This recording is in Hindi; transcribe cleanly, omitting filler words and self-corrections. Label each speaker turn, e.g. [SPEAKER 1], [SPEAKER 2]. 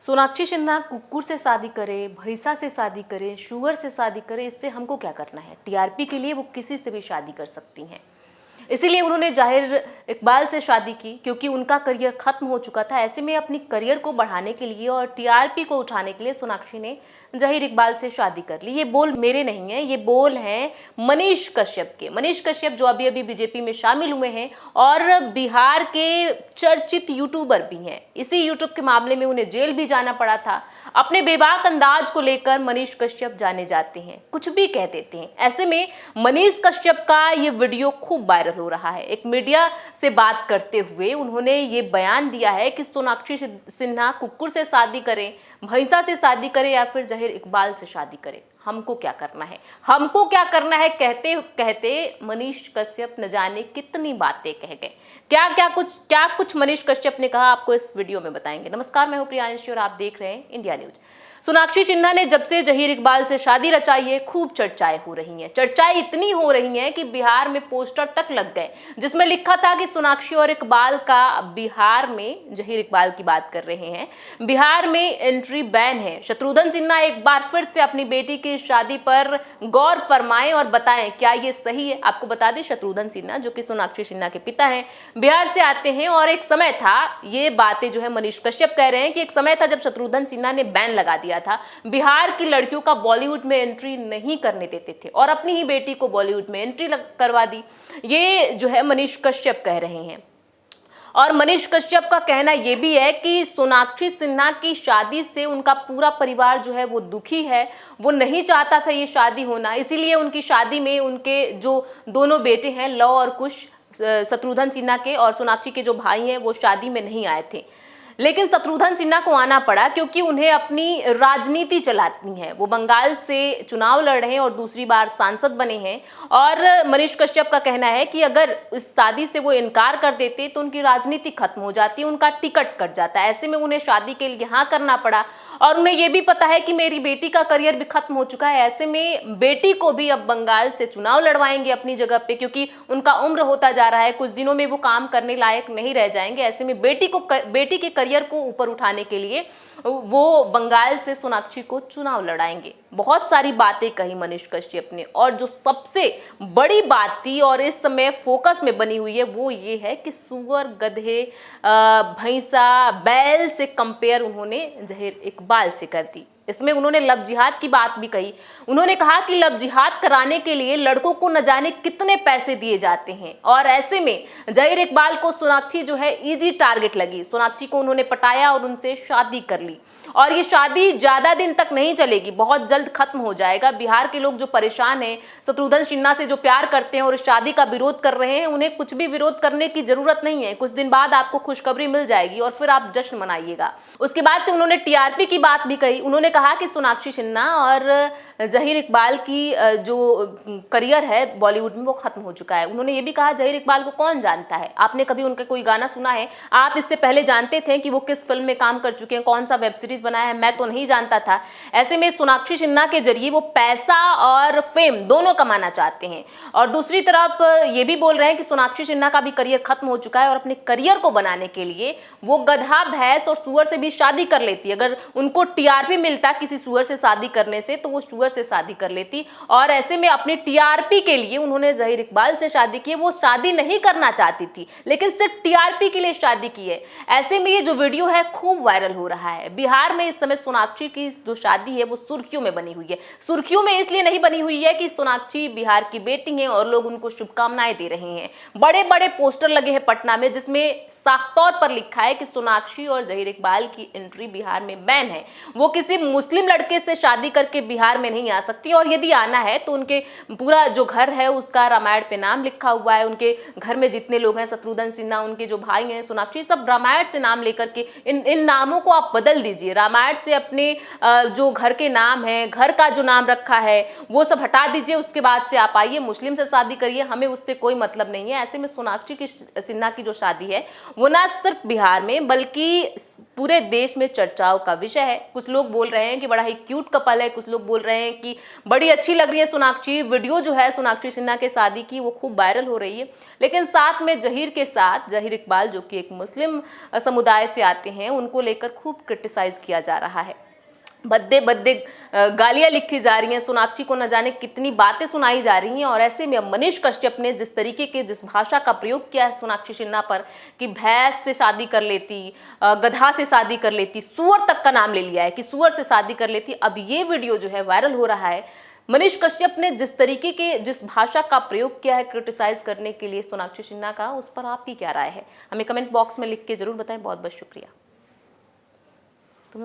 [SPEAKER 1] सोनाक्षी सिन्हा कुक्कुर से शादी करे, भैंसा से शादी करे, शुअर से शादी करे, इससे हमको क्या करना है। टीआरपी के लिए वो किसी से भी शादी कर सकती हैं। इसीलिए उन्होंने जाहिर इकबाल से शादी की क्योंकि उनका करियर खत्म हो चुका था। ऐसे में अपनी करियर को बढ़ाने के लिए और टीआरपी को उठाने के लिए सोनाक्षी ने जाहिर इकबाल से शादी कर ली। ये बोल मेरे नहीं है, ये बोल हैं मनीष कश्यप के। मनीष कश्यप जो अभी अभी बीजेपी में शामिल हुए हैं और बिहार के चर्चित यूट्यूबर भी हैं। इसी यूट्यूब के मामले में उन्हें जेल भी जाना पड़ा था। अपने बेबाक अंदाज को लेकर मनीष कश्यप जाने जाते हैं, कुछ भी कह देते हैं। ऐसे में मनीष कश्यप का ये वीडियो खूब वायरल हो रहा है। एक मीडिया से बात करते हुए उन्होंने ये बयान दिया है कि सोनाक्षी सिन्हा कुक्कुर से शादी करें, भैंसा से शादी करे या फिर जाहिर इकबाल से शादी करे, हमको क्या करना है, हमको क्या करना है कहते कहते मनीष कश्यप न जाने कितनी बातें कह गए। क्या कुछ मनीष कश्यप ने कहा, आपको इस वीडियो में बताएंगे। नमस्कार, मैं हूं प्रियांशी और आप देख रहे हैं इंडिया न्यूज। सोनाक्षी सिन्हा ने जब से जहीर इकबाल से शादी रचाई है, खूब चर्चाएं हो रही हैं। चर्चाएं इतनी हो रही हैं कि बिहार में पोस्टर तक लग गए जिसमें लिखा था कि सोनाक्षी और इकबाल का बिहार में, जहीर इकबाल की बात कर रहे हैं, बिहार में एंट्री बैन है। शत्रुघ्न सिन्हा एक बार फिर से अपनी बेटी की शादी पर गौर फरमाएं और बताएं क्या ये सही है। आपको बता दें, शत्रुघ्न सिन्हा जो कि सोनाक्षी सिन्हा के पिता हैं, बिहार से आते हैं और एक समय था, ये बातें जो है मनीष कश्यप कह रहे हैं कि एक समय था जब शत्रुघ्न सिन्हा ने बैन लगा दिया था, बिहार की लड़कियों का बॉलीवुड में एंट्री नहीं करने देते थे और अपनी ही बेटी को बॉलीवुड में एंट्री करवा दी। ये जो है मनीष कश्यप कह रहे हैं। और मनीष कश्यप का कहना यह भी है कि सोनाक्षी सिन्हा की शादी से उनका पूरा परिवार जो है वो दुखी है, वो नहीं चाहता था ये शादी होना। इसीलिए उनकी शादी में उनके जो दोनों बेटे हैं, लव और कुश, शत्रुघ्न सिन्हा के और सोनाक्षी के जो भाई हैं, वो शादी में नहीं आए थे। लेकिन शत्रुघ्न सिन्हा को आना पड़ा क्योंकि उन्हें अपनी राजनीति चलानी है। वो बंगाल से चुनाव लड़ रहे हैं और दूसरी बार सांसद बने हैं। और मनीष कश्यप का कहना है कि अगर इस शादी से वो इनकार कर देते तो उनकी राजनीति खत्म हो जाती, उनका टिकट कट जाता। ऐसे में उन्हें शादी के लिए हाँ करना पड़ा और उन्हें यह भी पता है कि मेरी बेटी का करियर भी खत्म हो चुका है। ऐसे में बेटी को भी अब बंगाल से चुनाव लड़वाएंगे अपनी जगह पे, क्योंकि उनका उम्र होता जा रहा है, कुछ दिनों में वो काम करने लायक नहीं रह जाएंगे। ऐसे में बेटी के करियर को ऊपर उठाने के लिए वो बंगाल से सोनाक्षी को चुनाव लड़ाएंगे। बहुत सारी बातें कही मनीष कश्यप ने और जो सबसे बड़ी बात थी और इस समय फोकस में बनी हुई है वो ये है कि सुअर, गधे, भैंसा, बैल से कंपेयर उन्होंने जहीर इकबाल से कर दी। इसमें उन्होंने लव जिहाद की बात भी कही। उन्होंने कहा कि लव जिहाद कराने के लिए लड़कों को न जाने कितने पैसे दिए जाते हैं और ऐसे में जहीर इकबाल को सोनाक्षी जो है इजी टारगेट लगी। सोनाक्षी को उन्होंने पटाया और उनसे शादी कर ली और ये शादी ज्यादा दिन तक नहीं चलेगी, बहुत जल्द खत्म हो जाएगा। बिहार के लोग जो परेशान हैं, शत्रुघ्न सिन्हा से जो प्यार करते हैं और इस शादी का विरोध कर रहे हैं, उन्हें कुछ भी विरोध करने की जरूरत नहीं है। कुछ दिन बाद आपको खुशखबरी मिल जाएगी और फिर आप जश्न मनाइएगा। उसके बाद से उन्होंने टीआरपी की बात भी कही। उन्होंने कहा कि सोनाक्षी सिन्हा और जहीर इकबाल की जो करियर है बॉलीवुड में वो खत्म हो चुका है। उन्होंने ये भी कहा जहीर इकबाल को कौन जानता है, आपने कभी उनका कोई गाना सुना है, आप इससे पहले जानते थे कि वो किस फिल्म में काम कर चुके हैं, कौन सा वेब सीरीज बनाया है, मैं तो नहीं जानता था। ऐसे में सोनाक्षी सिन्हा के जरिए वो पैसा और फेम दोनों कमाना चाहते हैं और दूसरी तरफ ये भी बोल रहे हैं कि सोनाक्षी सिन्हा का भी करियर खत्म हो चुका है और अपने करियर को बनाने के लिए वो गधा, भैंस और सुअर से भी शादी कर लेती। अगर उनको टीआरपी मिलता किसी सुअर से शादी करने से तो वो सुअर से शादी कर लेती और ऐसे में अपनी टीआरपी के लिए उन्होंने जहीर इकबाल से शादी की। वो शादी नहीं करना चाहती थी लेकिन सिर्फ टीआरपी के लिए शादी की है। ऐसे में ये जो वीडियो है खूब वायरल हो रहा है। बिहार में इस समय सोनाक्षी की जो शादी है वो सुर्खियों में बनी हुई है। सुर्खियों में इसलिए नहीं बनी हुई है कि सोनाक्षी बिहार की बेटी है और लोग उनको शुभकामनाएं दे रहे हैं। बड़े बड़े पोस्टर लगे हैं पटना में जिसमें साफ तौर पर लिखा है कि सोनाक्षी और जहीर इकबाल की एंट्री बिहार में बैन है। वो किसी मुस्लिम लड़के से शादी करके बिहार में नहीं आ सकती और यदि आना है तो उनके पूरा जो घर है उसका रामायण पे नाम लिखा हुआ है। उनके घर में जितने लोग हैं, शत्रुघ्न सिन्हा, उनके जो भाई हैं, सोनाक्षी, सब रामायण से नाम लेकर के इन नामों को आप बदल दीजिए। रामायण से अपने जो घर के नाम है, घर का जो नाम रखा है वो सब हटा दीजिए, उसके बाद से आप आइए मुस्लिम से शादी करिए, हमें उससे कोई मतलब नहीं है। ऐसे में सोनाक्षी सिन्हा की जो शादी है वो ना सिर्फ बिहार में बल्कि पूरे देश में चर्चाओं का विषय है। कुछ लोग बोल रहे हैं कि बड़ा ही क्यूट कपल है, कुछ लोग बोल रहे हैं कि बड़ी अच्छी लग रही है सोनाक्षी। वीडियो जो है सोनाक्षी सिन्हा के शादी की वो खूब वायरल हो रही है, लेकिन साथ में जहीर के साथ जहीर इकबाल जो कि एक मुस्लिम समुदाय से आते हैं उनको लेकर खूब क्रिटिसाइज किया जा रहा है। भद्दे भद्दे गालियां लिखी जा रही हैं, सोनाक्षी को न जाने कितनी बातें सुनाई जा रही हैं। और ऐसे में अब मनीष कश्यप ने जिस भाषा का प्रयोग किया है सोनाक्षी सिन्हा पर कि भैंस से शादी कर लेती, गधा से शादी कर लेती, सुअर तक का नाम ले लिया है कि सुअर से शादी कर लेती। अब ये वीडियो जो है वायरल हो रहा है। मनीष कश्यप ने जिस भाषा का प्रयोग किया है क्रिटिसाइज करने के लिए सोनाक्षी सिन्हा का, उस पर आपकी क्या राय है? हमें कमेंट बॉक्स में लिख के जरूर बताएं। बहुत बहुत शुक्रिया।